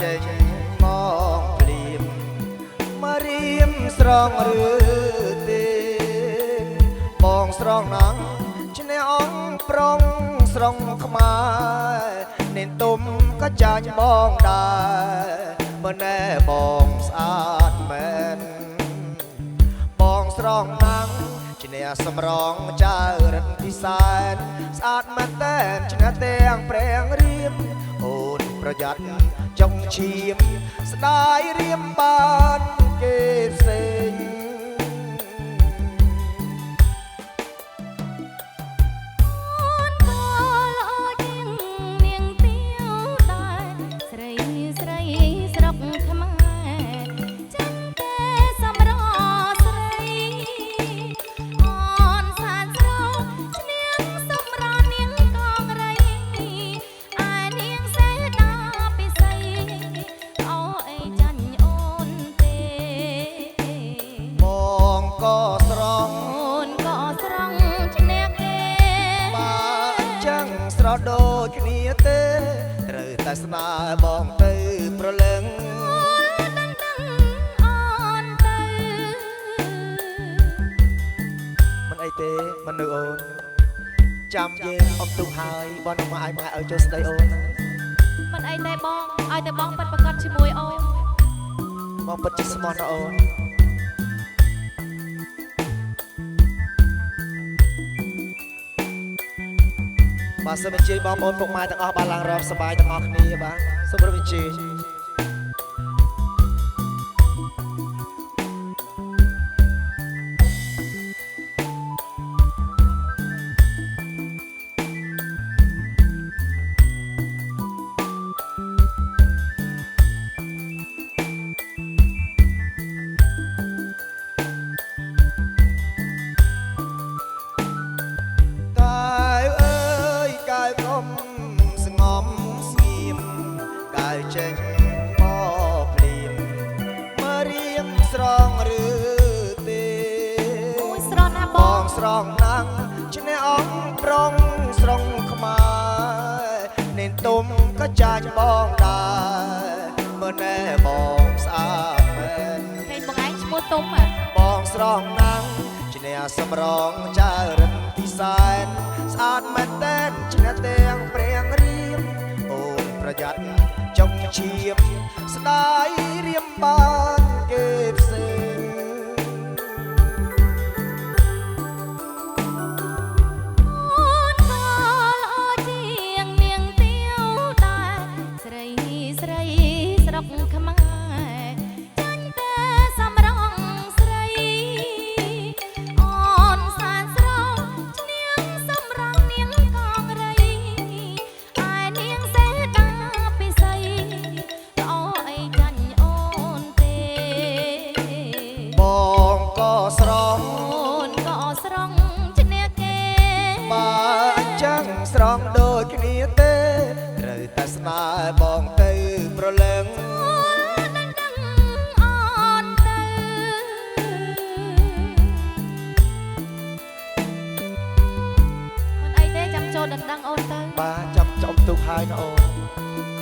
ចេញមកភ្លៀមមករៀមស្រងឬទេបងស្រងណាំងឈ្នះអង្គប្រុងស្រងខ្មែរនេនទុំក៏ចាញ់បងដែរមើលណែបងស្អាតមែនបងស្រងណាំងឈ្នះសំរងចៅរិទ្ធពិសែនស្អាតមែនតែនឈ្នះទាំងព្រៀងរៀមអូនប្រយ័ត្នចង់ឈាមស្ដាយរៀមបានគេផ្សេងដូចគ្នាទេត្រូវតែស្ដារបងទៅប្រលឹងមិនអីទេមនុស្សអូនចាំយើងអត់ទុកហើយបងនឹងមកឲ្យចូលស្ដីអូនមិនអីទេបងឲ្យតែបងពិតប្រកបជាមួយអូនបងពិតជាស្មោះណាអូនបាទសូមអញ្ជើញបងប្អូនពុកម៉ែទាំងអស់បានឡើងរកសប្បាយទាំងអស់គ្នាបាទសូមរំអញ្ជើញចេញមកភ្លៀមមករៀមស្រងឬទេអូយស្រងណាបងស្រងណាំងឈ្នះអង្គប្រុងស្រងខ្មែរនេនទុំក៏ចាញ់បងដែរមើលណែបងស្អាតមែនឃើញបងឯងឈ្មោះទុំបងស្រងណាំងឈ្នះសំរងចៅរិទ្ធពិសែនស្អាតមែនតែនឈ្នះទាំងព្រៀងរៀមអូនប្រយ័ត្នចង់ឈាមស្ដាយរៀមបានគេផ្សេងអូនក៏ល្អជាងនាងទាវដែរស្រីស្រីស្រុកខ្មែរចាញ់តែសំរងស្រីអូនសាស្រោឈ្នះសំរងនាងកងរីឯនាងសេដាពិសីបងក៏ស្រងអូនក៏ស្រងឈ្នះគេបើអញ្ចឹងស្រងដូចគ្នាទេត្រូវតែស្នេហ៍បងទៅប្រលឹងអូនទៅមិនអីទេចាំចូលដណ្ដឹងអូនទៅបាទចាំចំទុកហើយណាអូន